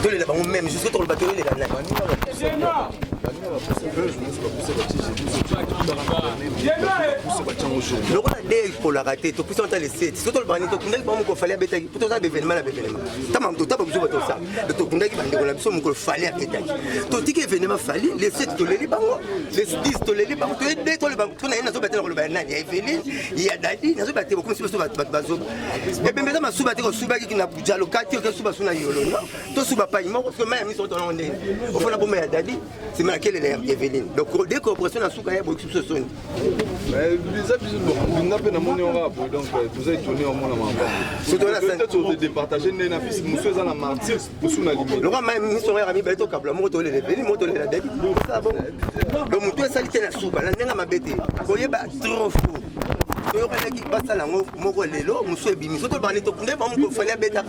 les là même jusqu'au tour le bateau les là. Le roi a pour la rater, tu peux entendre les sites. Surtout le banni, tu connais le banni qu'on fallait habiter. Pour tout ça, l'événement, l'événement. T'as même tout, t'as pas besoin de ça. Le tout connais qui va dérouler, absolument qu'on fallait habiter. Tout dit que l'événement fallait, les sites, tu les bango, les 10, tu les bango, tu es deux, tu les bango. Tu n'as rien à se battre le banni. Il y a Eveline, il y a Dadi, il y a se battre beaucoup si tu vas battre bazo. Et bien maintenant, ma sous-battre au sous-battre qui n'a pas le quartier, que sous-battre sur la yolo. Toi sous-battre pas immense, parce que même ils sont en ondé. Au fond, la bombe à Dadi, c'est laquelle est Eveline. Donc dès qu'on prend la souka, il y a beaucoup de choses. Mais les habits, on n'a pas de monnaie en rap, donc vous êtes tourné en monde à ma part. Peut-être de départager les nafis, nous faisons la martyr pour sous la limite. Le roi m'a mis son ami Beto Kabla, moto les Eveline, moto les Dadi. Donc tout ça, c'est la soupe, la nena m'a bêté. Vous voyez, trop fou. Il y a qui passe à la Morello, Monsieur Bimi, surtout dans les topes, il fallait bêta.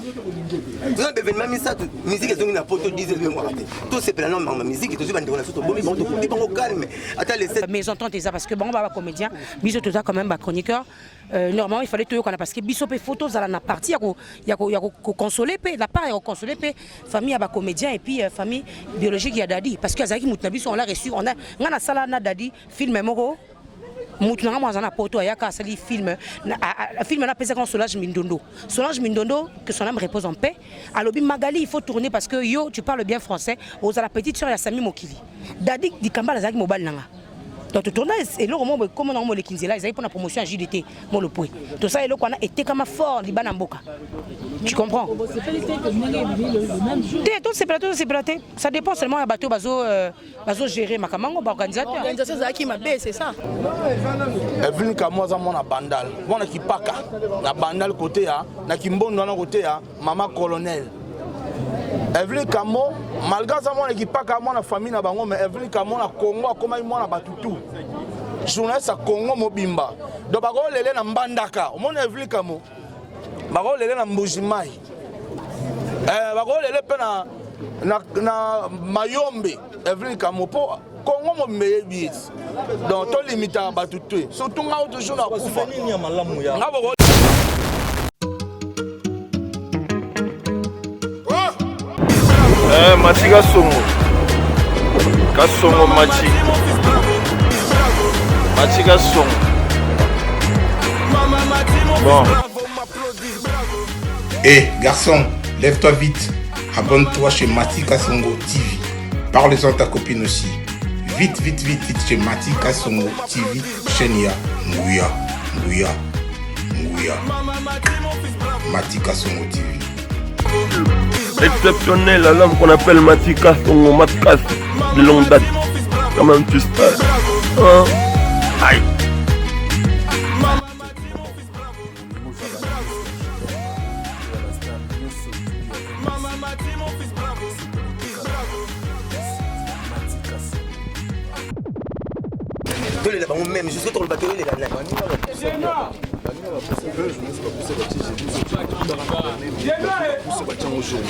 Vous avez événement, mais ça, musique est une apôtre 10 de mémoire. Tout c'est plein de musique, et tout ça, on a tout bon, ils vont au calme. Mais j'entends ça parce que bon, bah, comédien, Biso tout ça quand même, bah, chroniqueur. Normalement, il fallait tout qu'on a parce que Biso fait photos à la partie, il y a consoler, la part, il y a consoler, famille, bah, comédien, et puis famille biologique, il y a Dadi. Parce que Zaki Moutnabiso, on l'a reçu, on a sala na Dadi, film Moro. Moutouanga moi en a poto ayaka sali film na pesa quand Solange Mindondo que son âme repose en paix à Lobi Magali il faut tourner parce que yo tu parles bien français aux à la petite sœur ya Sami Mokili Dadi di Kamba Zaki mobile nanga donc tu tournes et là comment on les kinzela ils pour la promotion à JDT mon le point tout ça et là qu'on a été comme fort libana mboka tu comprends tout c'est plateau ça dépend seulement à bateau bazo gérer makamango organisateur organisation Zaki m'a c'est ça Evelyn Kamoza mon bandal mon qui paka na bandal côté ya na kimbondo na côté ya maman colonel Evelyn Kamo, malgré ça, mon équipe pas comme la famille na bango, mais Evelyn Kamo na Congo a comme moi na batutu. Journaliste à Congo mobimba. Donc bago lele na mbandaka. Mon Evelyn Kamo. Bago lele na mbujimai. Bago lele pe na mayombe. Evelyn Kamo po Congo mo meyebi. Donc to limite à batutu. Surtout nga toujours na kufa. Mati Kasongo Mati Kasongo. Bon. Hé garçon, lève-toi vite. Abonne-toi chez Mati Kasongo TV. Parle-en à ta copine aussi. Vite chez Mati Kasongo TV. Chaîne ya Ngouya. Mati Kasongo TV. Exceptionnel, l'homme qu'on appelle Matika, son Matkas de longue date. Quand même, tu sais. Aïe. Tous les là même jusqu'au tour le bateau les là.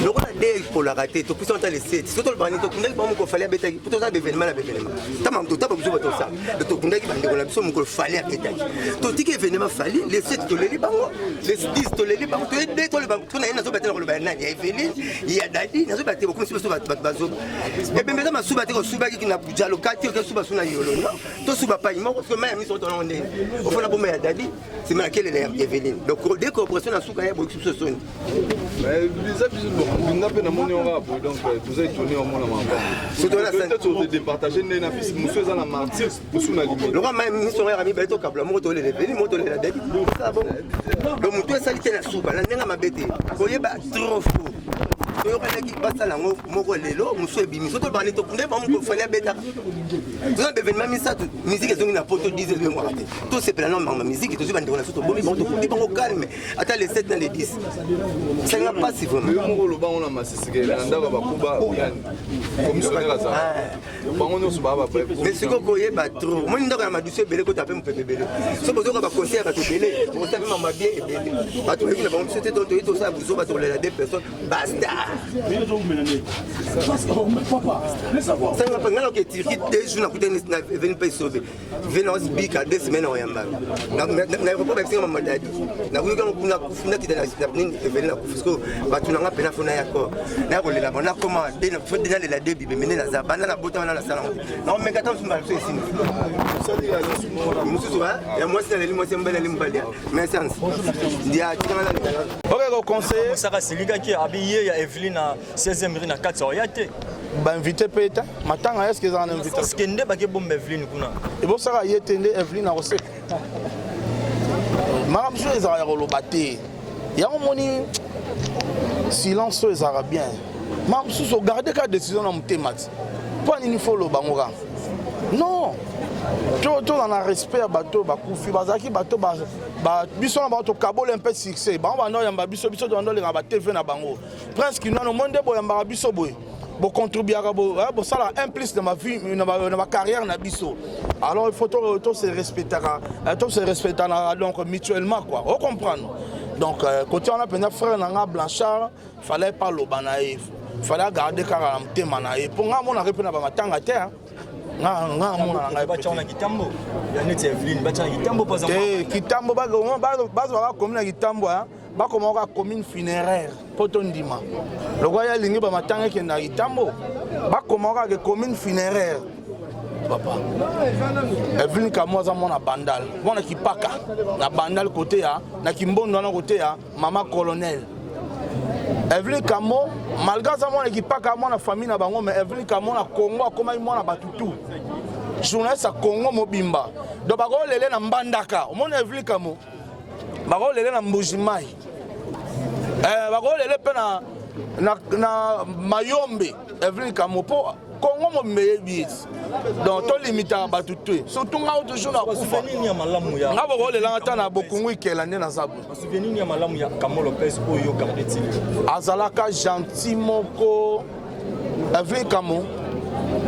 Le roi a pour la rater, tu peux entendre les sites. Surtout le banni, tu connais le banni qu'on fallait habiter. Pour tout ça, l'événement, l'événement. T'as même tout, t'as pas besoin de ça. Le tout connais qui va dérouler, absolument qu'on fallait habiter. Tout dit que l'événement fallait, les sites, tu les bango, les 10, tu les bango, tu es deux, tu les bango. Tu n'as rien à se battre le banni. Il y a Eveline, il y a Dadi, il y a se battre beaucoup si tu vas battre bazo. Et bien maintenant, ma sous-battre au sous-battre qui n'a pas le quartier, que sous-battre sur la yolo. Toi sous-battre pas immense, parce que même ils sont en ondé. Au fond, la bombe à Dadi, c'est laquelle est Eveline. Donc dès qu'on prend la souka, il y a beaucoup de choses. Mais les habits, on n'a pas de monnaie en rap, donc vous êtes tourné en monde à ma part. Peut-être de départager les nafis, nous faisons la martyr pour sous la limite. Le roi m'a mis son ami Beto Kabla, moto les Eveline, moto les Dadi. Donc tout ça, c'est la soupe, la nena m'a bêté. Vous voyez, trop fou. Il y a qui passe à la Morello, Monsieur Bimi, surtout dans les topes, il fallait bêta. Vous avez événement, mais ça, musique est une apôtre 10 de mémoire. Tout c'est plein de musique, et tout ça, on a tout bon, ils vont au calme. Attends les 7 dans les 10. Ça n'a pas si vraiment. Mais ce que vous voyez, trop. Moi, je ne sais pas si vous avez un peu de bébé. Ce que vous avez conseillé à votre bébé, vous savez, maman bien et bébé. C'était donc tout ça, vous avez des personnes, basta. Ça m'a pris que Turquie 2 jours n'a venu pas sauver. Venu aussi bika 2 semaines en yamba. Na pas pas ma madadi. Na voulu qu'on a fini qui dans venu na kufisco batunanga pena fona yako. Na ko lela bona commandé na faut déjà la début mais na zabana na bota na salon. Non mais quand on parle ici. Mususu ba ya moi c'est le moi c'est mbele limbalia. Mais sens. Dia tikana la. Ok conseiller ça c'est lui qui a habillé Evelyne à 16e rue na 4 yate. Ba invité peut-être matanga est-ce que ça en invité? Parce que ndé ba ke bombe Evelyne kuna. Et bon ça y était Evelyne à Rosé. Madame je les a relobate. Ya moni silence les arabiens. Madame sous garder la décision dans thématique. Pas ni faut le bangoka. Non. Tout dans le respect à bateau ba kufi bazaki bateau ba biso na bateau kabol un peu succès. Ba on va yamba biso dans le ba TV na bango. Presque non monde bo yamba biso boy. Bo contribuer à bo ça là un plus dans ma vie dans ma carrière na biso. Alors il faut tout se respecter donc mutuellement quoi. On comprend. Donc côté on a peine frère na Blanchard, fallait pas le banaïf. Fallait garder car am tema na et pour nga mon répondre ba matanga terre. Nga on a Kitambo. Il y a net Evelyne, ba Kitambo pas en Kitambo ba commune na Kitambo ba comme on commune funéraire potondima. Le royal lingi ba matanga ki na Kitambo ba comme on commune funéraire. Papa. Evelyne kamoza mona bandal. Mona kipaka na bandal côté ya na kimbondo na côté ya maman colonel. Evelyne Kamo, malgré ça, mon équipe pas comme la famille na bango, mais Evelyne Kamo na Congo, comme il m'a batutu. Journaliste à Congo Mobimba. Donc bago lele na Mbandaka. Mon Evelyne Kamo. Bago lele na Mbujimai. Bago lele pe na Mayombe. Evelyne Kamo po Congo Mobimba. Donc tout limite à batutu. Surtout nga toujours na kufa. Souvenir ya malamu ya. Nga bago lele ngata na bokungu ikelande na zabu. Souvenir ya malamu ya Kamo Lopez oyo gardeti. Azalaka gentiment ko Evelyne Kamo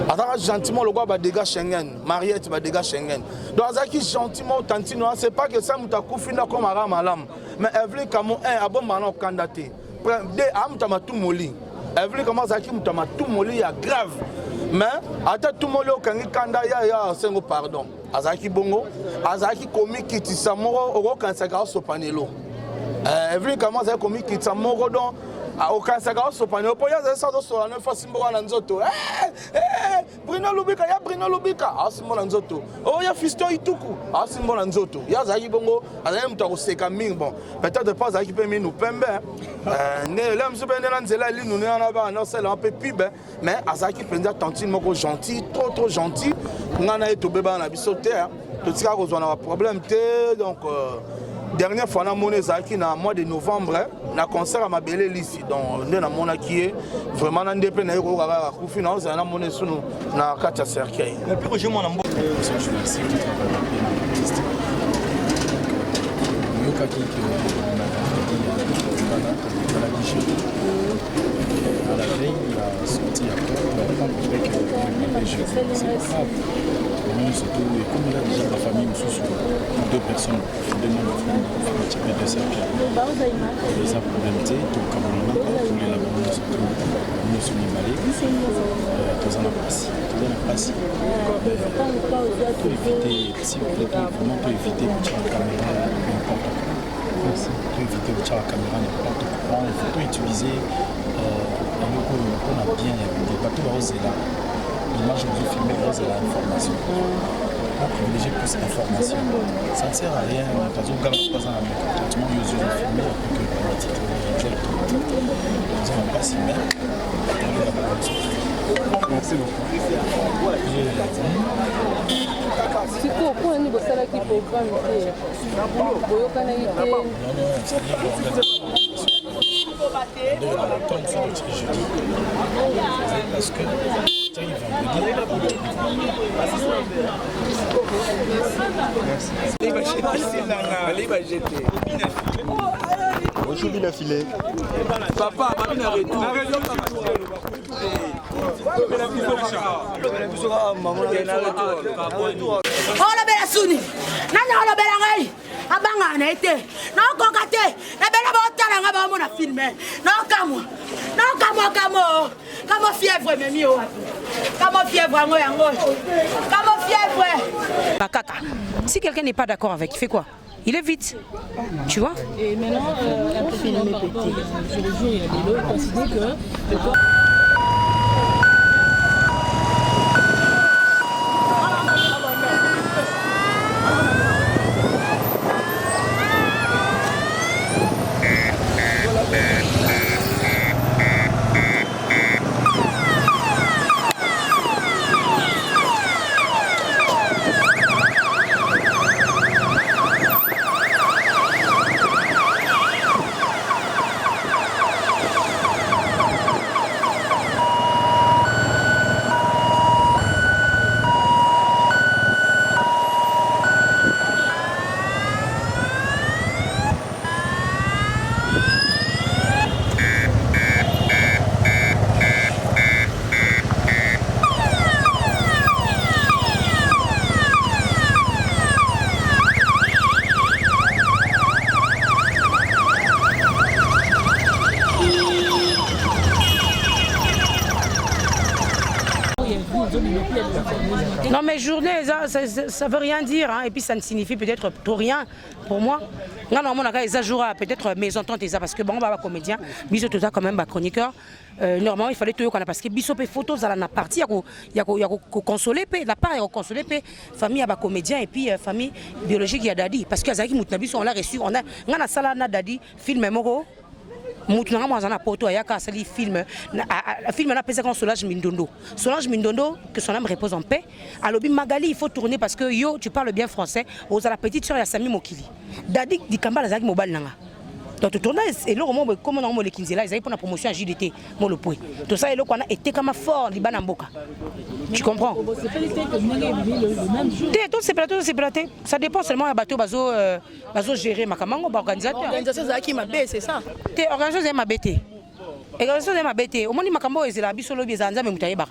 azalaka gentiment le gars ba dégâts Schengen Mariette ba dégâts Schengen donc azalaki gentiment tantino c'est pas que ça mutakufi na comme ara malam mais Evelyne Kamo un abomba na candidaté de amta tout moli Evelyne Kamo azalaki mutama tout moli ya grave mais ata tout moli okangi kanda ya sengo pardon azalaki bongo azalaki komi kitisa moko okokansaka sopanelo Evelyne Kamo azalaki komi kitisa moko donc okansaka sopanelo po ya za so so na fasimbo na nzoto Bruno Lubika ya Bruno Lubika asimbo na nzoto o ya Fiston Ituku asimbo na nzoto ya zaki bongo azali mtu akoseka mingi bon peut-être pas zaki pe minu pembe ne la mso bende na nzela li nous na ba na sela un peu pibe mais azaki penza tantine moko gentil trop gentil ngana eto beba na bisote to tika ko zona problème te donc dernière fois, on a eu na mois de novembre na concert à Mabele Lissi donc on a mona qui est vraiment dans des peines au Gaga Koufi na on a moné sous na Katia Cercueil. Et puis je m'en ambo. À la veille, il a sorti à avec surtout, comme il a déjà la famille sous 2 personnes, deux membres de type de cercle. Les problèmes donc comme on a pour les laboratoires surtout nous sommes limalés, tous en place, pour éviter si vous voulez vraiment pour éviter de tirer la caméra n'importe quoi. Pour éviter de tirer la caméra n'importe quoi, il faut utiliser on a bien des bateaux roses là. L'image que vous filmez, c'est l'information. On privilégie plus l'information. Ça ne sert à rien. Par exemple, quand on passe dans un traitement, ils ont filmé que le titre ils n'ont pas si bien. Merci beaucoup. Si pourquoi on est là qui programme parce que aujourd'hui il a filé. Papa, mamie retour. Oh la belle Souni, nani oh la belle ngai. abanga na été non kokate na bela ba otala nga ba mona filmer non kamo fièvre memi o kamo fièvre ngo yango kamo fièvre bakaka si quelqu'un n'est pas d'accord avec il fait quoi il est vite tu vois et maintenant après filmer pété je le jour il y a des lots considère que le corps Non mais journée, ça veut rien dire hein, et puis ça ne signifie peut-être trop rien pour moi. Non, on a peut-être mésentente parce que bon, bah, comédien, bisous tout ça quand même, bah, chroniqueur. Normalement, il fallait tout qu'on a parce que bisous les photos à la partie, il y a consoler la part, il y a consoler famille à comédien et puis famille biologique il y a dadi parce que Azaki Moutnabi on l'a reçu, on a sala na dadi film moko. Moutnanga moi na poto ayaka sali film na pesa comme Solange Mindondo que son âme repose en paix alobi Magali il faut tourner parce que yo tu parles bien français aux la petite sœur ya Sami Mokili Dadi Dikamba la zaki mobile nanga donc tu tournes et là comment on le kinzela ils avaient pour la promotion à JDT mon le point tout ça et là qu'on a été comme fort libana mboka tu comprends tout c'est platé ça dépend seulement à bateau bazo gérer makamango organisateur organisation zaki mabé c'est ça té organisation mabé au moins makambo ezela biso lobi zanza me mutayeba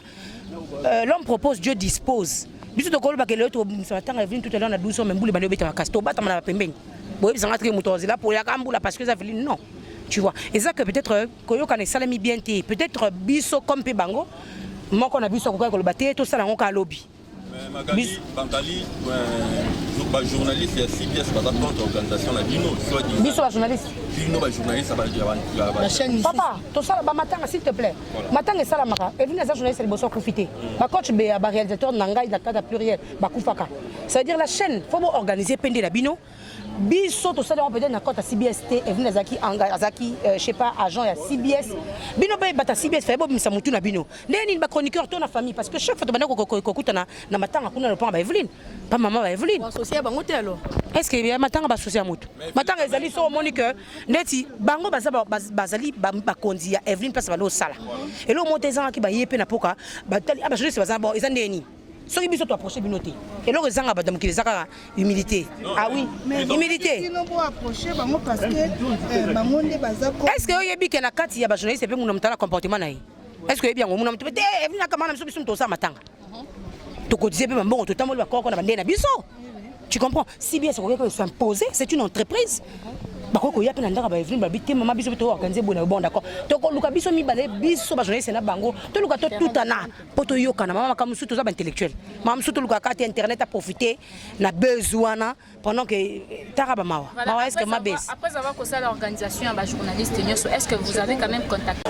l'homme propose Dieu dispose biso to koloba que le to matin est venu tout à l'heure na 12 ans même boule bano beta kasto bata na pembeni boyebi sanga tri mutozi là pour ya kambula parce que ça veut non tu vois et ça que peut-être koyo kana salami bien té peut-être biso comme pe bango moko na biso ko koloba té to sala ngoka lobby Magali Bankali journaliste il y a CBS par contre organisation la Bino soit dit biso la journaliste Bino ba journaliste ça va dire la chaîne papa to sala ba matanga s'il te plaît matanga sala maka et vina za journaliste le bosso profiter ba coach be ba réalisateur nanga il a pluriel ba kufaka ça veut dire la chaîne faut organiser pende la Bino biso to sala on peut dire na compte à CBS et vina zaki azaki je sais pas agent à CBS Bino ba bata CBS fait bo misa mutu na Bino neni ba chroniqueur to na famille parce que chaque fois to bana ko kutana na matanga kuna le point ba Evelyne pas maman ba Evelyne associé ba ngotelo est-ce que bien matanga ba associé mutu matanga ezali so monique neti bango bazali ba konzi ya Evelyne place ba lo sala et lo montezanga ki ba yepe na poka ba tali ba journaliste bazan bon ezan neni soki biso to approcher binoté et lo ezanga ba dam ki ezaka humilité ah oui humilité est-ce que oyebi ke na kati ya ba journaliste pe muna mutala comportement na yi est-ce que oyebi yango muna mutala te Evelyne kama na biso biso to sa matanga to cotiser pe mbongo to tamoli ba koko na bandena biso. Tu comprends? CBS c'est imposé, c'est une entreprise. Bakoko ya pena ndaka ba Evelyne ba bité mama biso to organiser bon d'accord. To ko luka biso mi balé biso ba journaliste na bango. To luka to tout ana poto yoka na mama comme surtout ça ba intellectuel. Mama surtout luka carte internet à profiter na besoin pendant que taraba mawa. Mawa est-ce que ma baisse? Après avoir causé l'organisation ba journaliste est-ce que vous avez quand même contacté?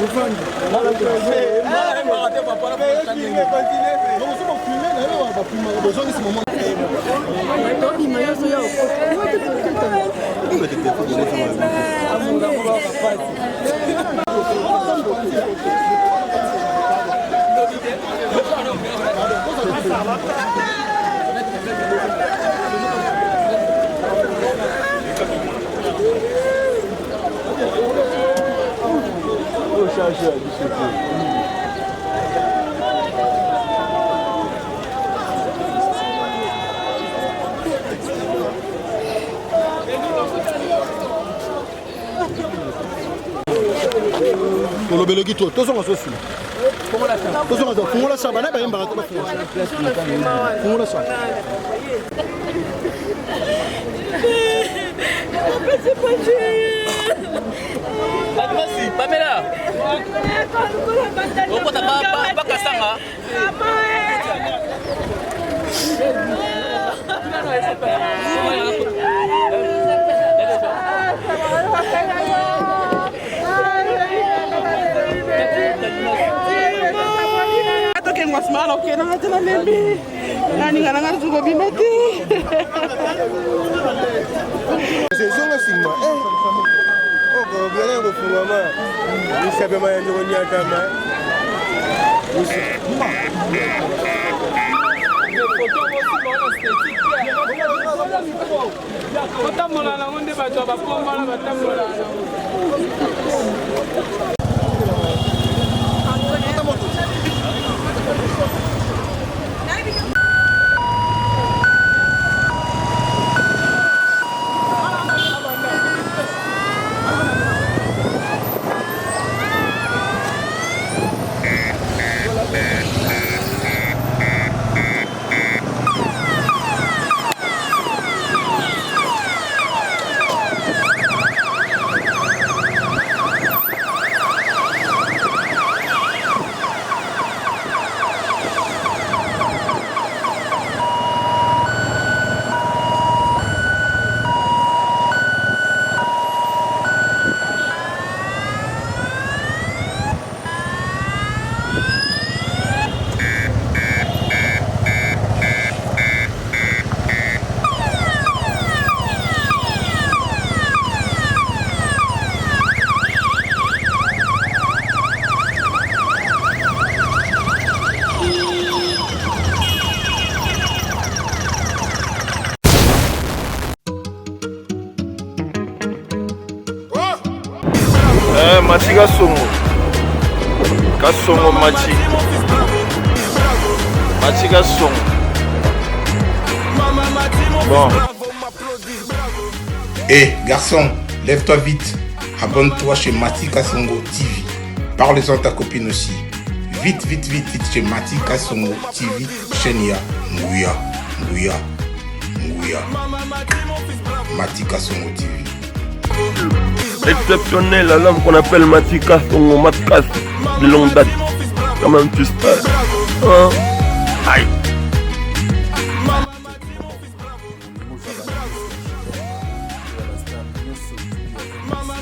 Belegi to tozo ngaso funa tozo ngaso fungola saba na bayemba ka fungola saba Pamela. Okota ba kasanga. Masmana okay na tena mimi nani ngana zuko bimati sezonga sima oko bien ngo fumama isabe maya nyo nyata ma Otambola na ngonde bato bakomba na batambola Machi Kasongo Machi Kasongo. Bon. Garçon, lève-toi vite. Abonne-toi chez Mati Kasongo TV. Parle-en à ta copine aussi. Vite chez Mati Kasongo TV. Chaîne ya Nguya. Mati Kasongo TV. Exceptionnel, à l'homme qu'on appelle Matika, son Matkas, de longue date. Quand même, tu sais. Hein? Aïe. Mama,